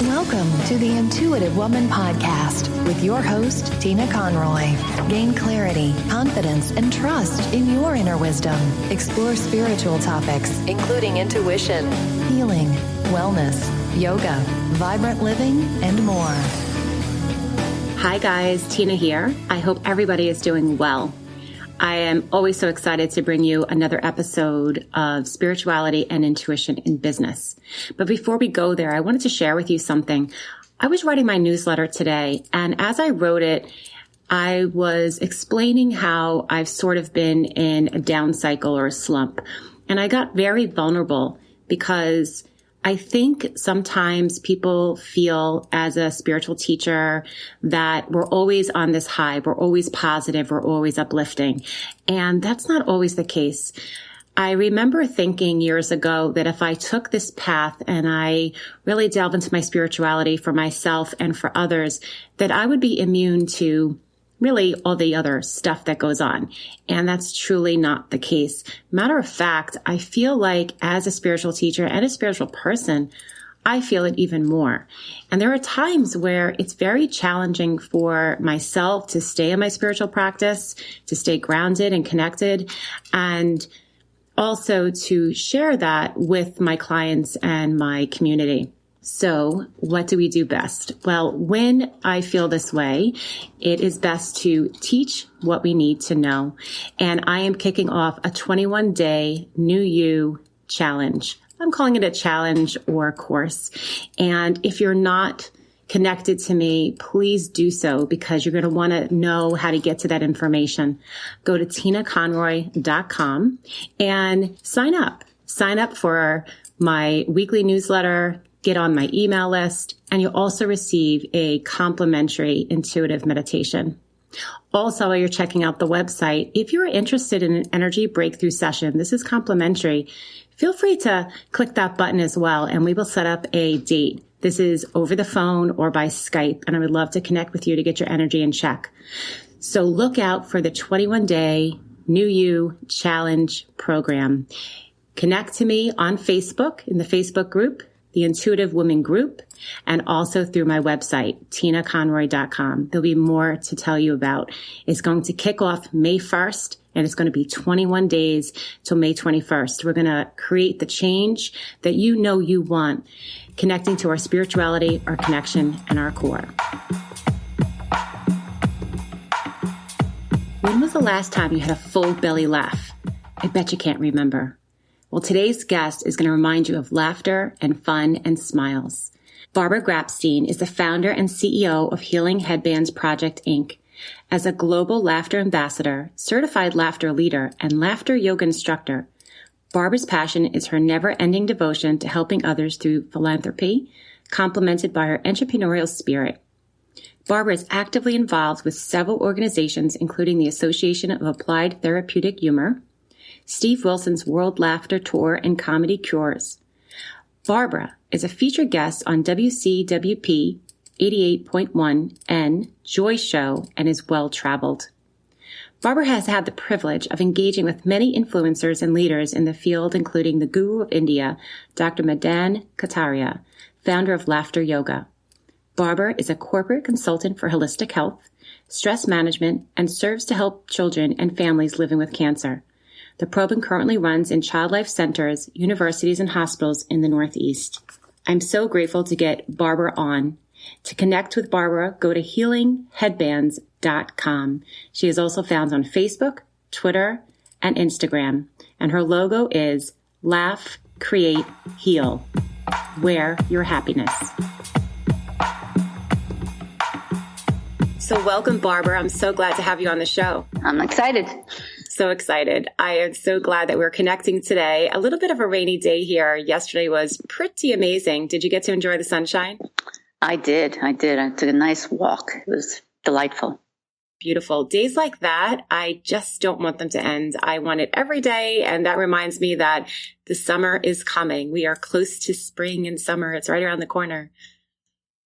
Welcome to the Intuitive Woman Podcast with your host, Tina Conroy. Gain clarity, confidence, and trust in your inner wisdom. Explore spiritual topics, including intuition, healing, wellness, yoga, vibrant living, and more. Hi guys, Tina here. I hope everybody is doing well. I am always so excited to bring you another episode of Spirituality and Intuition in Business. But before we go there, I wanted to share with you something. I was writing my newsletter today, and as I wrote it, I was explaining how I've sort of been in a down cycle or a slump. And I got very vulnerable because I think sometimes people feel as a spiritual teacher that we're always on this high, we're always positive, we're always uplifting. And that's not always the case. I remember thinking years ago that if I took this path and I really delved into my spirituality for myself and for others, that I would be immune to really all the other stuff that goes on. And that's truly not the case. Matter of fact, I feel like as a spiritual teacher and a spiritual person, I feel it even more. And there are times where it's very challenging for myself to stay in my spiritual practice, to stay grounded and connected, and also to share that with my clients and my community. So what do we do best? Well, when I feel this way, it is best to teach what we need to know. And I am kicking off a 21-day New You challenge. I'm calling it a challenge or a course. And if you're not connected to me, please do so because you're going to want to know how to get to that information. Go to tinaconroy.com and sign up. Sign up for my weekly newsletter. Get on my email list, and you'll also receive a complimentary intuitive meditation. Also, while you're checking out the website, if you're interested in an energy breakthrough session, this is complimentary. Feel free to click that button as well, and we will set up a date. This is over the phone or by Skype, and I would love to connect with you to get your energy in check. So look out for the 21-day New You Challenge program. Connect to me on Facebook in the Facebook group, the Intuitive Women Group, and also through my website, tinaconroy.com. There'll be more to tell you about. It's going to kick off May 1st, and it's going to be 21 days till May 21st. We're going to create the change that you know you want, connecting to our spirituality, our connection, and our core. When was the last time you had a full belly laugh? I bet you can't remember. Well, today's guest is going to remind you of laughter and fun and smiles. Barbara Grapstein is the founder and CEO of Healing Headbands Project, Inc. As a global laughter ambassador, certified laughter leader, and laughter yoga instructor, Barbara's passion is her never-ending devotion to helping others through philanthropy, complemented by her entrepreneurial spirit. Barbara is actively involved with several organizations, including the Association of Applied Therapeutic Humor, Steve Wilson's World Laughter Tour and Comedy Cures. Barbara is a featured guest on WCWP 88.1 and Joy Show and is well-traveled. Barbara has had the privilege of engaging with many influencers and leaders in the field, including the Guru of India, Dr. Madan Kataria, founder of Laughter Yoga. Barbara is a corporate consultant for holistic health, stress management, and serves to help children and families living with cancer. The program currently runs in child life centers, universities, and hospitals in the Northeast. I'm so grateful to get Barbara on. To connect with Barbara, go to healingheadbands.com. She is also found on Facebook, Twitter, and Instagram. And her logo is Laugh, Create, Heal. Wear your happiness. So welcome, Barbara. I'm so glad to have you on the show. I'm excited. So excited. I am so glad that we're connecting today. A little bit of a rainy day here. Yesterday was pretty amazing. Did you get to enjoy the sunshine? I did. I took a nice walk. It was delightful. Beautiful. Days like that, I just don't want them to end. I want it every day. And that reminds me that the summer is coming. We are close to spring and summer. It's right around the corner.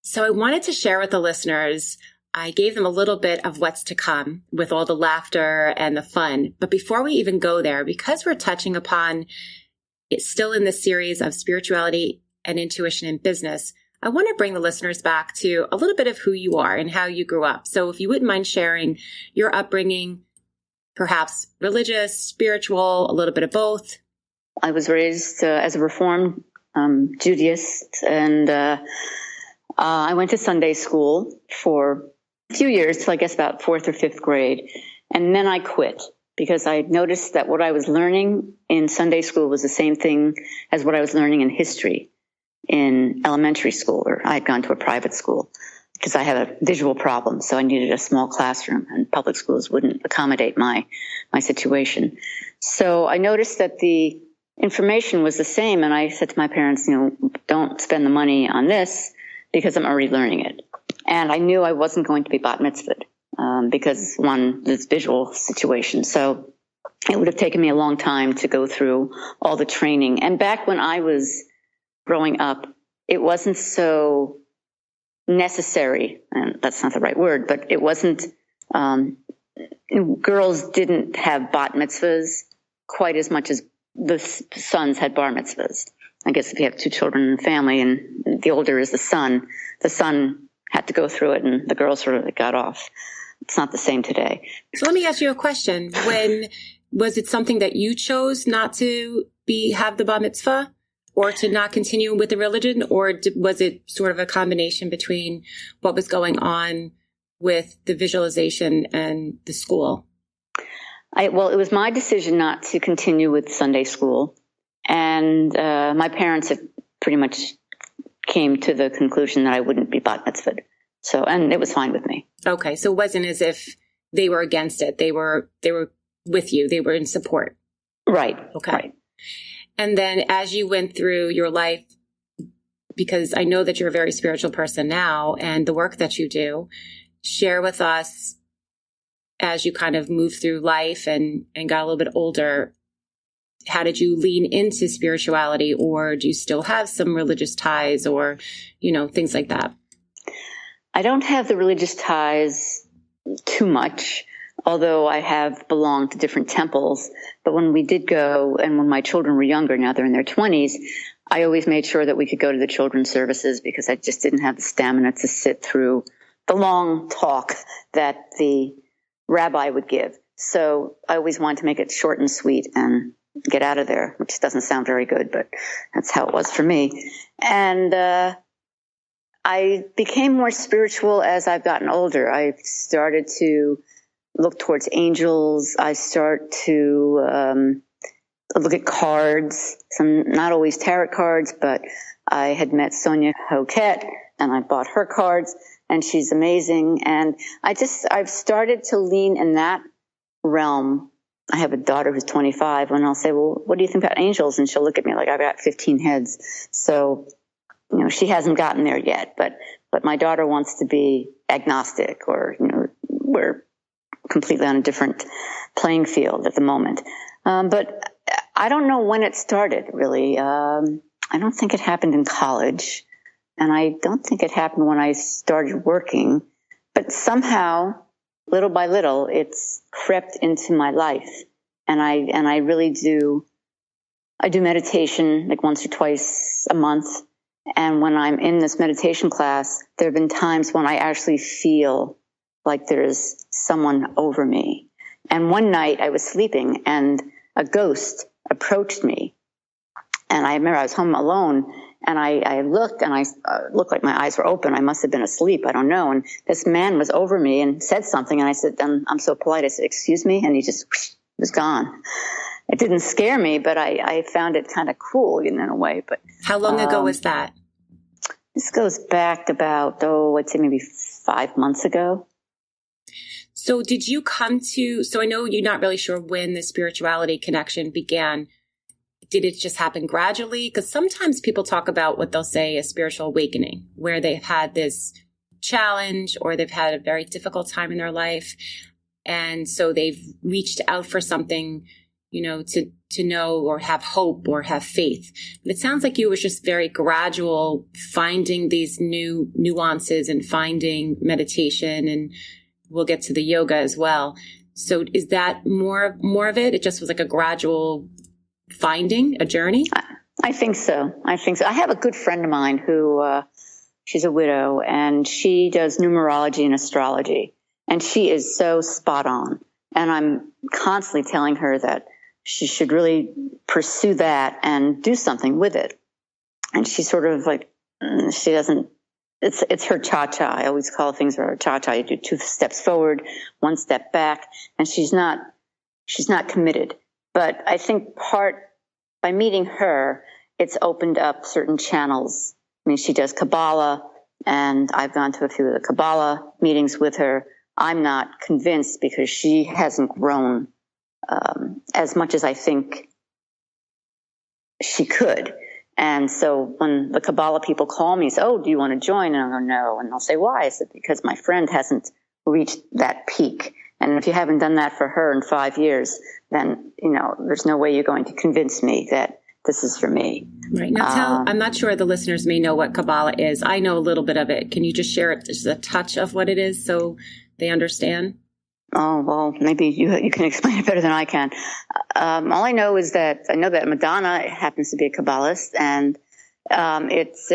So I wanted to share with the listeners, I gave them a little bit of what's to come with all the laughter and the fun. But before we even go there, because we're touching upon it's still in the series of spirituality and intuition in business, I want to bring the listeners back to a little bit of who you are and how you grew up. So if you wouldn't mind sharing your upbringing, perhaps religious, spiritual, a little bit of both. I was raised as a Reformed Judaist, and I went to Sunday school for a few years, till I guess about 4th or 5th grade. And then I quit because I noticed that what I was learning in Sunday school was the same thing as what I was learning in history in elementary school, or I had gone to a private school because I had a visual problem. So I needed a small classroom, and public schools wouldn't accommodate my situation. So I noticed that the information was the same. And I said to my parents, don't spend the money on this because I'm already learning it. And I knew I wasn't going to be bat mitzvahed because, one, this visual situation. So it would have taken me a long time to go through all the training. And back when I was growing up, it wasn't so necessary, and that's not the right word, but it wasn't, girls didn't have bat mitzvahs quite as much as the sons had bar mitzvahs. I guess if you have 2 children in the family and the older is the son had to go through it and the girls sort of got off. It's not the same today. So let me ask you a question. Was it something that you chose not to have the bar mitzvah or to not continue with the religion? Or was it sort of a combination between what was going on with the visualization and the school? Well, it was my decision not to continue with Sunday school. And my parents had pretty much came to the conclusion that I wouldn't be bat mitzvahed. So, and it was fine with me. Okay. So it wasn't as if they were against it. They were with you. They were in support. Right. Okay. Right. And then as you went through your life, because I know that you're a very spiritual person now and the work that you do, share with us as you kind of moved through life and got a little bit older, how did you lean into spirituality, or do you still have some religious ties or, things like that? I don't have the religious ties too much, although I have belonged to different temples. But when we did go, and when my children were younger, now they're in their 20s, I always made sure that we could go to the children's services because I just didn't have the stamina to sit through the long talk that the rabbi would give. So I always wanted to make it short and sweet and get out of there, which doesn't sound very good, but that's how it was for me. And I became more spiritual as I've gotten older. I started to look towards angels. I start to look at cards, some not always tarot cards, but I had met Sonia Hoquette and I bought her cards, and she's amazing. And I've started to lean in that realm. I have a daughter who's 25, and I'll say, well, what do you think about angels? And she'll look at me like I've got 15 heads. So, she hasn't gotten there yet, but my daughter wants to be agnostic, or, we're completely on a different playing field at the moment. But I don't know when it started, really. I don't think it happened in college, and I don't think it happened when I started working, but somehow, little by little, it's crept into my life. And I really do. I do meditation like once or twice a month. And when I'm in this meditation class, there have been times when I actually feel like there's someone over me. And one night I was sleeping and a ghost approached me. And I remember I was home alone, and I looked, and I looked like my eyes were open. I must have been asleep. I don't know. And this man was over me and said something. And I said, I'm so polite. I said, excuse me. And he just was gone. It didn't scare me, but I found it kind of cool in a way. But how long ago was that? This goes back about, I'd say maybe 5 months ago. So did you so I know you're not really sure when the spirituality connection began. Did it just happen gradually? Because sometimes people talk about what they'll say a spiritual awakening, where they've had this challenge or they've had a very difficult time in their life. And so they've reached out for something, to know or have hope or have faith. But it sounds like you was just very gradual, finding these new nuances and finding meditation, and we'll get to the yoga as well. So is that more of it? It just was like a gradual finding, a journey? I think so. I have a good friend of mine who She's a widow, and she does numerology and astrology. And she is so spot on. And I'm constantly telling her that she should really pursue that and do something with it. And she's sort of like, she doesn't, it's her cha-cha. I always call things her cha-cha. You do 2 steps forward, 1 step back, and she's not committed. But I think by meeting her, it's opened up certain channels. I mean, she does Kabbalah, and I've gone to a few of the Kabbalah meetings with her. I'm not convinced because she hasn't grown as much as I think she could. And so when the Kabbalah people call me and say, oh, do you want to join? And I'll go, no. And they'll say, why? I said, because my friend hasn't reached that peak. And if you haven't done that for her in 5 years, then, there's no way you're going to convince me that this is for me. Right. Now I'm not sure the listeners may know what Kabbalah is. I know a little bit of it. Can you just share it, just a touch of what it is so they understand? Oh, well, maybe you can explain it better than I can. All I know is that I know that Madonna happens to be a Kabbalist, and it's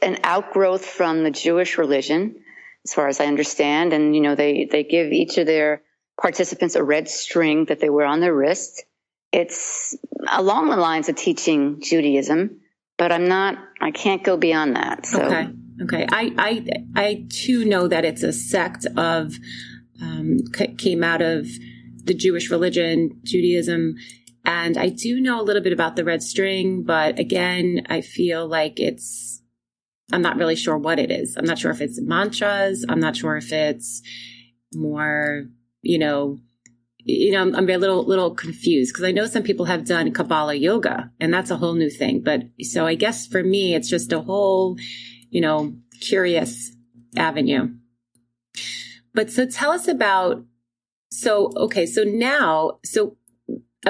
an outgrowth from the Jewish religion, as far as I understand. And, they give each of their participants a red string that they wear on their wrist. It's along the lines of teaching Judaism, but I can't go beyond that. So. Okay. I too know that it's a sect of, came out of the Jewish religion, Judaism. And I do know a little bit about the red string, but again, I feel like I'm not really sure what it is. I'm not sure if it's mantras. I'm not sure if it's more, I'm a little confused because I know some people have done Kabbalah yoga, and that's a whole new thing. But so I guess for me, it's just a whole, curious avenue. But so tell us about, I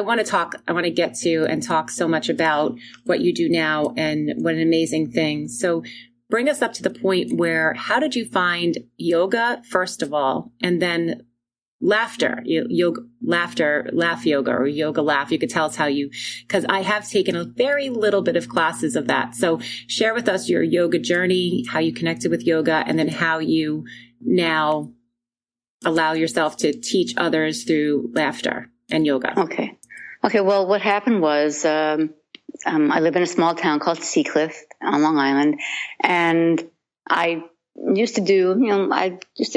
want to get to and talk so much about what you do now and what an amazing thing. So bring us up to the point where, how did you find yoga, first of all, and then laughter, laugh yoga or yoga laugh? You could tell us how because I have taken a very little bit of classes of that. So share with us your yoga journey, how you connected with yoga, and then how you now allow yourself to teach others through laughter and yoga. Okay. Well, what happened was, I live in a small town called Seacliff on Long Island, and I used to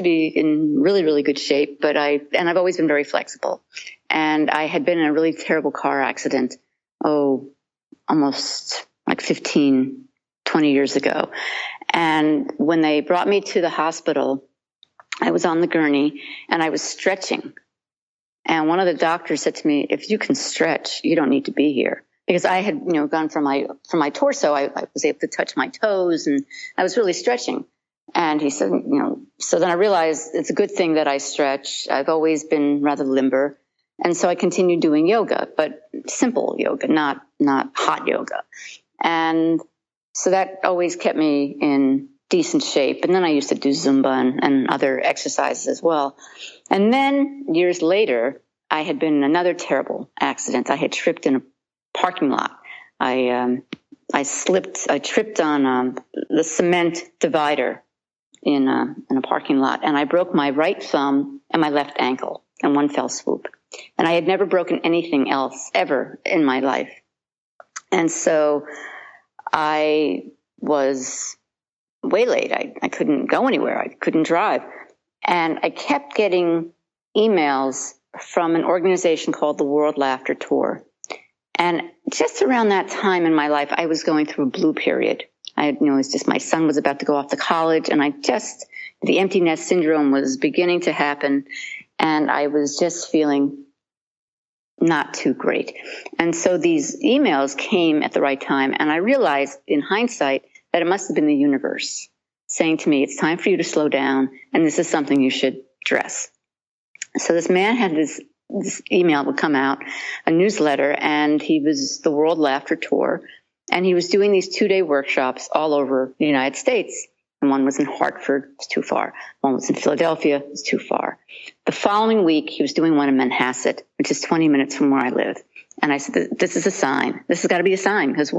be in really, really good shape, but I've always been very flexible. And I had been in a really terrible car accident, almost like 15, 20 years ago. And when they brought me to the hospital, I was on the gurney and I was stretching. And one of the doctors said to me, if you can stretch, you don't need to be here. Because I had, gone from my torso, I was able to touch my toes, and I was really stretching. And he said, so then I realized it's a good thing that I stretch. I've always been rather limber. And so I continued doing yoga, but simple yoga, not hot yoga. And so that always kept me in decent shape. And then I used to do Zumba and other exercises as well. And then years later, I had been in another terrible accident. I had tripped in a parking lot. I tripped on the cement divider in a parking lot, and I broke my right thumb and my left ankle in one fell swoop. And I had never broken anything else ever in my life. And so I was waylaid. I couldn't go anywhere. I couldn't drive. And I kept getting emails from an organization called the World Laughter Tour. And just around that time in my life, I was going through a blue period. It's just my son was about to go off to college, and the empty nest syndrome was beginning to happen, and I was just feeling not too great. And so these emails came at the right time, and I realized in hindsight that it must have been the universe saying to me, it's time for you to slow down, and this is something you should address. So this man had this email would come out, a newsletter, and he was the World Laughter Tour, and he was doing these 2-day workshops all over the United States. And one was in Hartford, it's too far. One was in Philadelphia, it's too far. The following week, he was doing one in Manhasset, which is 20 minutes from where I live. And I said, this is a sign. This has got to be a sign, because